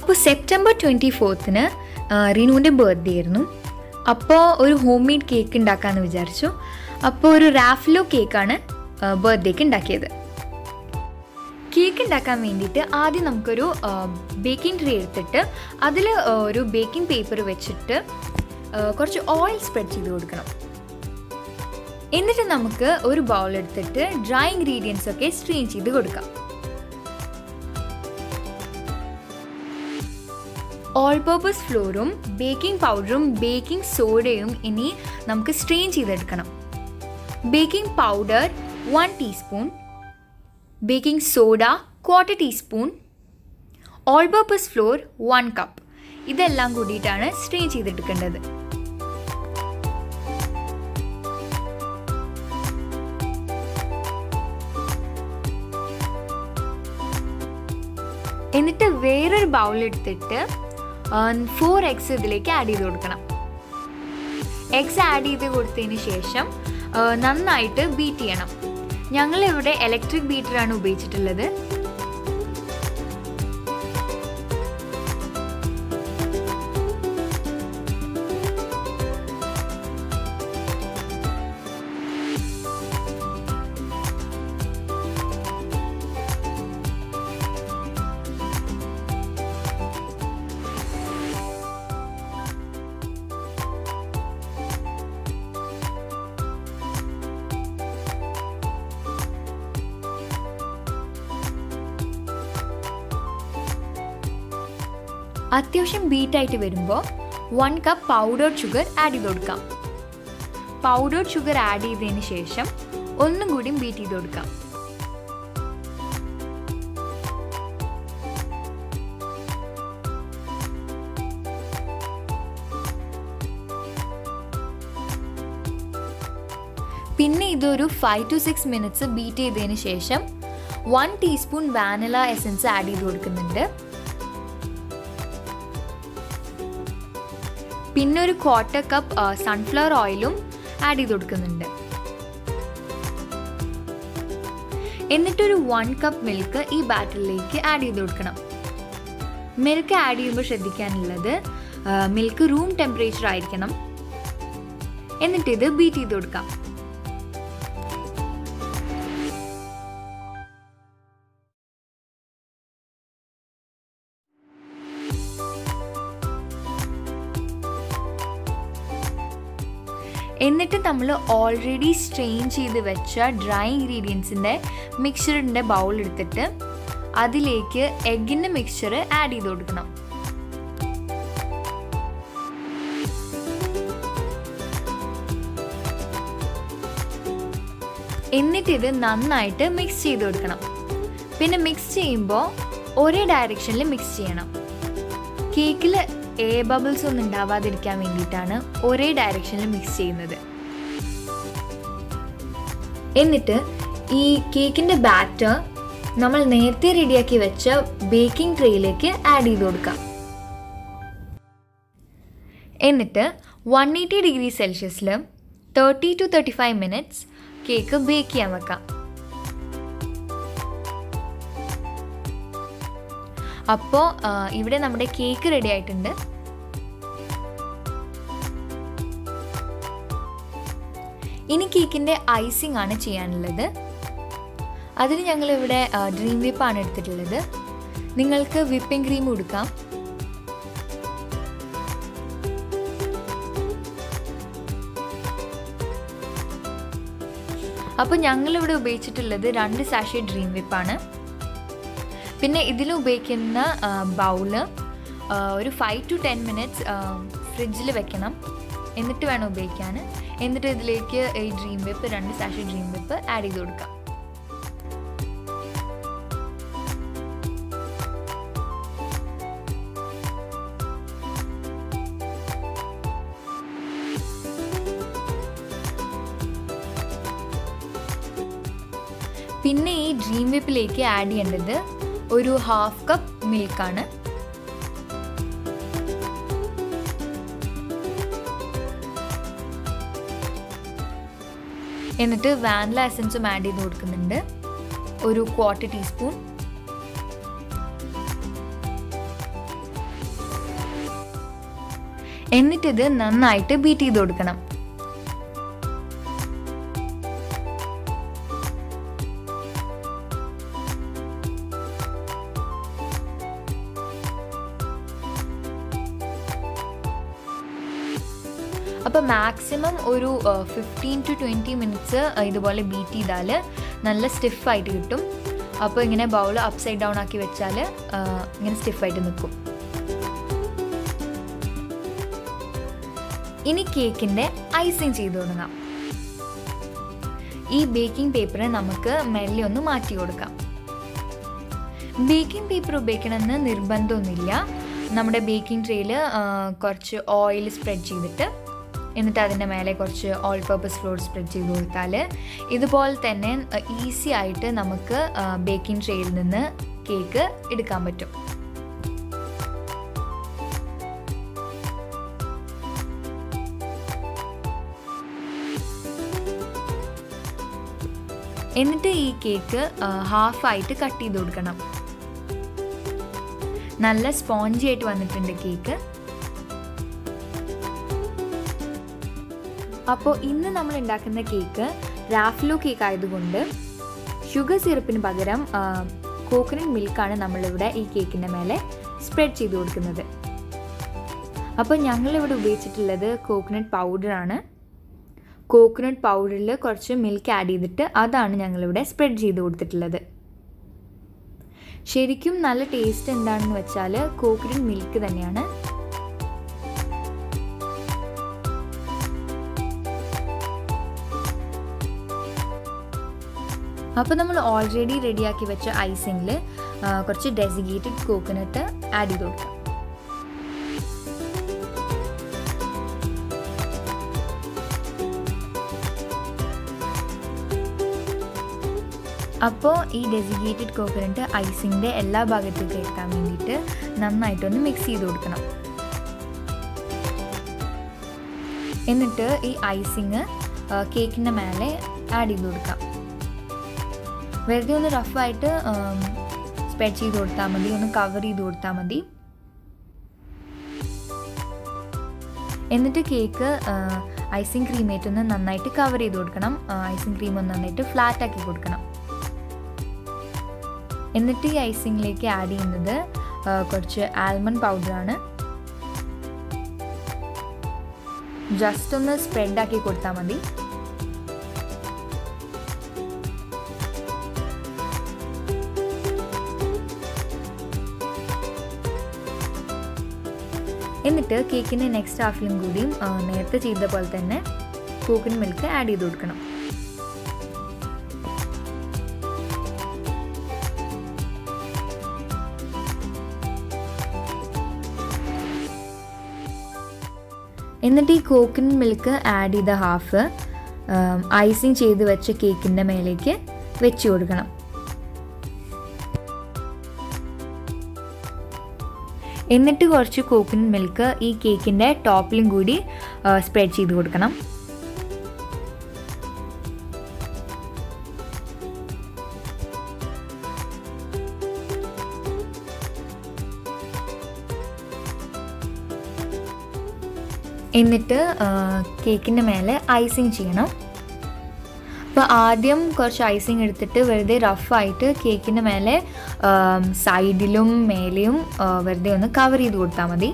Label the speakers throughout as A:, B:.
A: അപ്പോൾ September 24 റിനുവിൻ്റെ birthday ആയിരുന്നു. അപ്പോൾ ഒരു ഹോം മെയ്ഡ് കേക്ക് ഉണ്ടാക്കാമെന്ന് വിചാരിച്ചു. അപ്പോൾ ഒരു റാഫ്ലോ കേക്കാണ് ബർത്ത്ഡേക്ക് ഉണ്ടാക്കിയത്. കേക്ക് ഉണ്ടാക്കാൻ വേണ്ടിയിട്ട് ആദ്യം നമുക്കൊരു ബേക്കിംഗ് ട്രേ എടുത്തിട്ട് അതിൽ ഒരു ബേക്കിംഗ് പേപ്പർ വെച്ചിട്ട് കുറച്ച് ഓയിൽ സ്പ്രെഡ് ചെയ്ത് കൊടുക്കണം. എന്നിട്ട് നമുക്ക് ഒരു ബൗൾ എടുത്തിട്ട് ഡ്രൈ ഇൻഗ്രീഡിയൻസ് ഒക്കെ സ്ട്രെയിൻ ചെയ്ത് കൊടുക്കാം. ഓൾ പർപ്പസ് ഫ്ലോറും ബേക്കിംഗ് പൗഡറും ബേക്കിംഗ് സോഡയും ഇനി നമുക്ക് സ്ട്രെയിൻ ചെയ്തെടുക്കണം. Baking powder 1 teaspoon, baking soda 1/4 teaspoon, all purpose floor 1 cup, ഇതെല്ലാം കൂടിയിട്ടാണ് സ്ട്രെയിൻ ചെയ്തെടുക്കേണ്ടത്. എന്നിട്ട് വേറൊരു ബൗൾ എടുത്തിട്ട് 4 എഗ്സ് ഇതിലേക്ക് ആഡ് ചെയ്ത് കൊടുക്കണം. എഗ്സ് ആഡ് ചെയ്ത് കൊടുത്തതിന് ശേഷം നന്നായിട്ട് ബീറ്റ് ചെയ്യണം. ഞങ്ങളിവിടെ ഇലക്ട്രിക് ബീറ്ററാണ് ഉപയോഗിച്ചിട്ടുള്ളത്. അത്യാവശ്യം ബീറ്റായിട്ട് വരുമ്പോൾ 1 കപ്പ് പൗഡേർഡ് ഷുഗർ ആഡ് ചെയ്ത് കൊടുക്കാം. പൗഡേർഡ് ഷുഗർ ആഡ് ചെയ്തതിന് ശേഷം ഒന്നും കൂടി ബീറ്റ് ചെയ്ത് കൊടുക്കാം. പിന്നെ ഇതൊരു 5 to 6 മിനിറ്റ്സ് ബീറ്റ് ചെയ്തതിന് ശേഷം 1 ടീസ്പൂൺ വാനില എസൻസ് ആഡ് ചെയ്ത് കൊടുക്കുന്നുണ്ട്. പിന്നെ ഒരു 1/4 കപ്പ് സൺഫ്ലവർ ഓയിലും ആഡ് ചെയ്ത് കൊടുക്കുന്നുണ്ട്. എന്നിട്ടൊരു 1 കപ്പ് മിൽക്ക് ഈ ബാറ്ററിലേക്ക് ആഡ് ചെയ്ത് കൊടുക്കണം. മിൽക്ക് ആഡ് ചെയ്യുമ്പോൾ ശ്രദ്ധിക്കാനുള്ളത് മിൽക്ക് റൂം ടെമ്പറേച്ചർ ആയിരിക്കണം. എന്നിട്ട് ഇത് ബീറ്റ് ചെയ്ത് കൊടുക്കാം. എന്നിട്ട് നമ്മൾ ഓൾറെഡി സ്ട്രെയിൻ ചെയ്ത് വെച്ച ഡ്രൈ ഇൻഗ്രീഡിയൻസിൻ്റെ മിക്സ്ചറിൻ്റെ ബൗൾ എടുത്തിട്ട് അതിലേക്ക് എഗ്ഗിൻ്റെ മിക്സ്ചർ ആഡ് ചെയ്ത് കൊടുക്കണം. എന്നിട്ടിത് നന്നായിട്ട് മിക്സ് ചെയ്ത് കൊടുക്കണം. പിന്നെ മിക്സ് ചെയ്യുമ്പോൾ ഒരേ ഡയറക്ഷനിൽ മിക്സ് ചെയ്യണം. കേക്കിൽ എയർ ബബിൾസ് ഒന്നും ഉണ്ടാവാതിരിക്കാൻ വേണ്ടിയിട്ടാണ് ഒരേ ഡയറക്ഷനിൽ മിക്സ് ചെയ്യുന്നത്. എന്നിട്ട് ഈ കേക്കിൻ്റെ ബാറ്റർ നമ്മൾ നേരത്തെ റെഡിയാക്കി വെച്ച ബേക്കിംഗ് ട്രേയിലേക്ക് ആഡ് ചെയ്ത് കൊടുക്കാം. എന്നിട്ട് 180 ഡിഗ്രി സെൽഷ്യസിൽ 30 to 35 മിനിറ്റ്സ് കേക്ക് ബേക്ക് ചെയ്യാൻ വെക്കാം. അപ്പോൾ ഇവിടെ നമ്മുടെ കേക്ക് റെഡി ആയിട്ടുണ്ട്. ഇനി കേക്കിൻ്റെ ഐസിംഗ് ആണ് ചെയ്യാനുള്ളത്. അതിന് ഞങ്ങളിവിടെ ഡ്രീം വിപ്പാണ് എടുത്തിട്ടുള്ളത്. നിങ്ങൾക്ക് വിപ്പിംഗ് ക്രീം കൊടുക്കാം. അപ്പോൾ ഞങ്ങളിവിടെ ഉപയോഗിച്ചിട്ടുള്ളത് 2 സാഷേ ഡ്രീം വിപ്പാണ്. പിന്നെ ഇതിൽ ഉപയോഗിക്കുന്ന ബൗള് ഒരു 5 to 10 മിനിറ്റ്സ് ഫ്രിഡ്ജിൽ വെക്കണം. എന്നിട്ട് വേണം ഉപയോഗിക്കാൻ. എന്നിട്ട് ഇതിലേക്ക് ഈ dream whip 2 sachet dream whip add ചെയ്ത് കൊടുക്കാം. പിന്നെ ഈ ഡ്രീം വിപ്പിലേക്ക് ആഡ് ചെയ്യേണ്ടത് ഒരു 1/2 കപ്പ് മിൽക്കാണ്. എന്നിട്ട് വാനില എസൻസും ആഡ് ചെയ്ത് കൊടുക്കുന്നുണ്ട്, ഒരു 1/4 ടീസ്പൂൺ. എന്നിട്ടിത് നന്നായിട്ട് ബീറ്റ് ചെയ്ത് കൊടുക്കണം. അപ്പോൾ മാക്സിമം ഒരു 15 to 20 മിനിറ്റ്സ് ഇതുപോലെ ബീറ്റ് ചെയ്താൽ നല്ല സ്റ്റിഫായിട്ട് കിട്ടും. അപ്പോൾ ഇങ്ങനെ ബൗൾ അപ്സൈഡ് ഡൗൺ ആക്കി വെച്ചാൽ ഇങ്ങനെ സ്റ്റിഫായിട്ട് നിൽക്കും. ഇനി കേക്കിൻ്റെ ഐസിങ് ചെയ്ത് തുടങ്ങാം. ഈ ബേക്കിംഗ് പേപ്പർ നമുക്ക് മെല്ലെ ഒന്ന് മാറ്റി കൊടുക്കാം. ബേക്കിംഗ് പേപ്പർ ഉപയോഗിക്കണമെന്ന് നിർബന്ധമൊന്നുമില്ല. നമ്മുടെ ബേക്കിംഗ് ട്രേയിൽ കുറച്ച് ഓയിൽ സ്പ്രെഡ് ചെയ്തിട്ട് എന്നിട്ട് അതിൻ്റെ മേലെ കുറച്ച് ഓൾ പർപ്പസ് ഫ്ലോർ സ്പ്രെഡ് ചെയ്ത് കൊടുത്താൽ ഇതുപോലെ തന്നെ ഈസി ആയിട്ട് നമുക്ക് ബേക്കിംഗ് ട്രേയിൽ നിന്ന് കേക്ക് എടുക്കാൻ പറ്റും. എന്നിട്ട് ഈ കേക്ക് ഹാഫായിട്ട് കട്ട് ചെയ്ത് കൊടുക്കണം. നല്ല സ്പോഞ്ചി ആയിട്ട് വന്നിട്ടുണ്ട് കേക്ക്. അപ്പോൾ ഇന്ന് നമ്മൾ ഉണ്ടാക്കുന്ന കേക്ക് റാഫ്ലോ കേക്ക് ആയതുകൊണ്ട് ഷുഗർ സിറപ്പിന് പകരം കോക്കനട്ട് മിൽക്കാണ് നമ്മളിവിടെ ഈ കേക്കിൻ്റെ മേലെ സ്പ്രെഡ് ചെയ്ത് കൊടുക്കുന്നത്. അപ്പോൾ ഞങ്ങളിവിടെ ഉപയോഗിച്ചിട്ടുള്ളത് കോക്കനട്ട് പൗഡറാണ്. കോക്കനട്ട് പൗഡറിൽ കുറച്ച് മിൽക്ക് ആഡ് ചെയ്തിട്ട് അതാണ് ഞങ്ങളിവിടെ സ്പ്രെഡ് ചെയ്ത് കൊടുത്തിട്ടുള്ളത്. ശരിക്കും നല്ല ടേസ്റ്റ് എന്താണെന്ന് വെച്ചാൽ കോക്കനട്ട് മിൽക്ക് തന്നെയാണ്. അപ്പോൾ നമ്മൾ ഓൾറെഡി റെഡിയാക്കി വെച്ച ഐസിങ്ങിൽ കുറച്ച് ഡെസിഗേറ്റഡ് കോക്കനട്ട് ആഡ് ചെയ്ത് കൊടുക്കാം. അപ്പോൾ ഈ ഡെസിഗേറ്റഡ് കോക്കനട്ട് ഐസിങ്ങിൻ്റെ എല്ലാ ഭാഗത്തേക്കും എത്താൻ വേണ്ടിയിട്ട് നന്നായിട്ടൊന്ന് മിക്സ് ചെയ്ത് കൊടുക്കണം. എന്നിട്ട് ഈ ഐസിങ് കേക്കിൻ്റെ മേലെ ആഡ് ചെയ്ത് കൊടുക്കാം. വെറുതെ ഒന്ന് റഫായിട്ട് സ്പ്രെഡ് ചെയ്ത് കൊടുത്താൽ മതി, ഒന്ന് കവർ ചെയ്ത് കൊടുത്താൽ മതി. എന്നിട്ട് കേക്ക് ഐസിങ് ക്രീമേറ്റൊന്ന് നന്നായിട്ട് കവർ ചെയ്ത് കൊടുക്കണം. ഐസിങ് ക്രീം ഒന്ന് നന്നായിട്ട് ഫ്ലാറ്റ് ആക്കി കൊടുക്കണം. എന്നിട്ട് ഈ ഐസിങ്ങിലേക്ക് ആഡ് ചെയ്യുന്നത് കുറച്ച് ആൽമണ്ട് പൗഡറാണ്. ജസ്റ്റ് ഒന്ന് സ്പ്രെഡ് ആക്കി കൊടുത്താൽ മതി. എന്നിട്ട് കേക്കിൻ്റെ നെക്സ്റ്റ് ഹാഫിലും കൂടിയും നേരത്തെ ചെയ്ത പോലെ തന്നെ കോക്കനട്ട് മിൽക്ക് ആഡ് ചെയ്ത് കൊടുക്കണം. എന്നിട്ട് ഈ കോക്കനട്ട് മിൽക്ക് ആഡ് ചെയ്ത ഹാഫ് ഐസിങ് ചെയ്ത് വെച്ച കേക്കിൻ്റെ മേലേക്ക് വെച്ച് കൊടുക്കണം. എന്നിട്ട് കുറച്ച് കോക്കനട്ട് മിൽക്ക് ഈ കേക്കിൻ്റെ ടോപ്പിലും കൂടി സ്പ്രെഡ് ചെയ്ത് കൊടുക്കണം. എന്നിട്ട് കേക്കിൻ്റെ മേലെ ഐസിങ് ചെയ്യണം. അപ്പോൾ ആദ്യം കുറച്ച് ഐസിങ് എടുത്തിട്ട് വെറുതെ റഫായിട്ട് കേക്കിൻ്റെ മേലെ സൈഡിലും മേലെയും വെറുതെ ഒന്ന് കവർ ചെയ്ത് കൊടുത്താൽ മതി.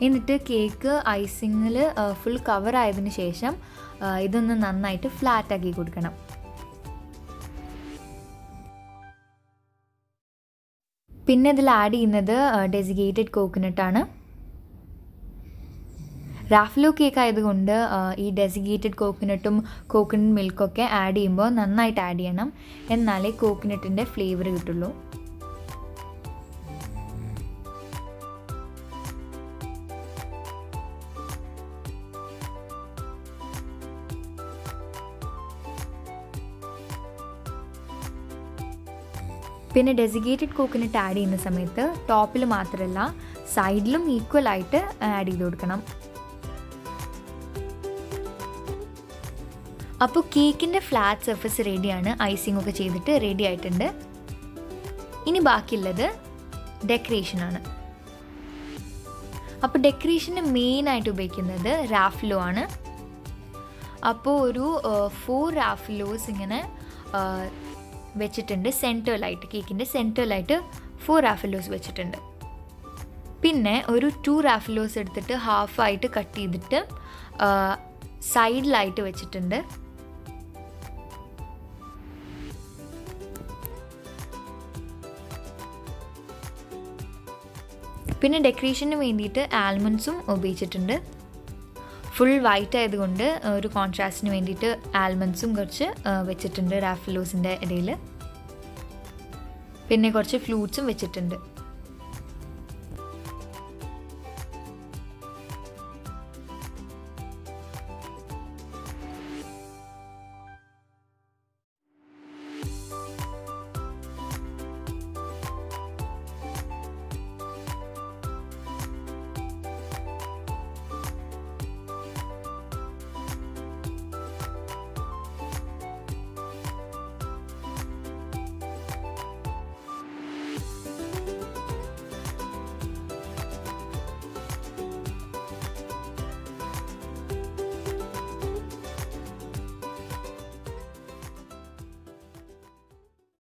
A: എന്നിട്ട് കേക്ക് ഐസിങ്ങിൽ ഫുൾ കവർ ആയതിനു ശേഷം ഇതൊന്ന് നന്നായിട്ട് ഫ്ലാറ്റാക്കി കൊടുക്കണം. പിന്നെ ഇതിൽ ആഡ് ചെയ്യുന്നത് ഡെസിഗേറ്റഡ് കോക്കനട്ടാണ്. റാഫ്ലോ കേക്ക് ആയതുകൊണ്ട് ഈ ഡെസിഗേറ്റഡ് കോക്കനട്ടും കോക്കനട്ട് മിൽക്കൊക്കെ ആഡ് ചെയ്യുമ്പോൾ നന്നായിട്ട് ആഡ് ചെയ്യണം, എന്നാലേ കോക്കനട്ടിൻ്റെ ഫ്ലേവർ കിട്ടുള്ളൂ. പിന്നെ ഡെസിഗേറ്റഡ് കോക്കനട്ട് ആഡ് ചെയ്യുന്ന സമയത്ത് ടോപ്പിൽ മാത്രമല്ല സൈഡിലും ഈക്വലായിട്ട് ആഡ് ചെയ്ത് കൊടുക്കണം. അപ്പോൾ കേക്കിൻ്റെ ഫ്ലാറ്റ് സർഫസ് റെഡിയാണ്, ഐസിംഗ് ഒക്കെ ചെയ്തിട്ട് റെഡി ആയിട്ടുണ്ട്. ഇനി ബാക്കിയുള്ളത് ഡെക്കറേഷനാണ്. അപ്പോൾ ഡെക്കറേഷന് മെയിനായിട്ട് ഉപയോഗിക്കുന്നത് റാഫ്ലോ ആണ്. അപ്പോൾ ഒരു 4 റാഫ്ലോസ് ഇങ്ങനെ വെച്ചിട്ടുണ്ട് സെൻറ്ററിലായിട്ട്, കേക്കിൻ്റെ സെൻറ്ററിലായിട്ട് 4 റാഫ്ലോസ് വെച്ചിട്ടുണ്ട്. പിന്നെ ഒരു 2 റാഫ്ലോസ് എടുത്തിട്ട് ഹാഫായിട്ട് കട്ട് ചെയ്തിട്ട് സൈഡിലായിട്ട് വെച്ചിട്ടുണ്ട്. പിന്നെ ഡെക്കറേഷന് വേണ്ടിയിട്ട് ആൽമണ്ട്സും ഉപയോഗിച്ചിട്ടുണ്ട്. ഫുൾ വൈറ്റ് ആയതുകൊണ്ട് ഒരു കോൺട്രാസ്റ്റിന് വേണ്ടിയിട്ട് ആൽമണ്ട്സും കുറച്ച് വെച്ചിട്ടുണ്ട് റാഫ്ലോസിൻ്റെ ഇടയിൽ. പിന്നെ കുറച്ച് ഫ്ലൂട്ട്സും വെച്ചിട്ടുണ്ട്.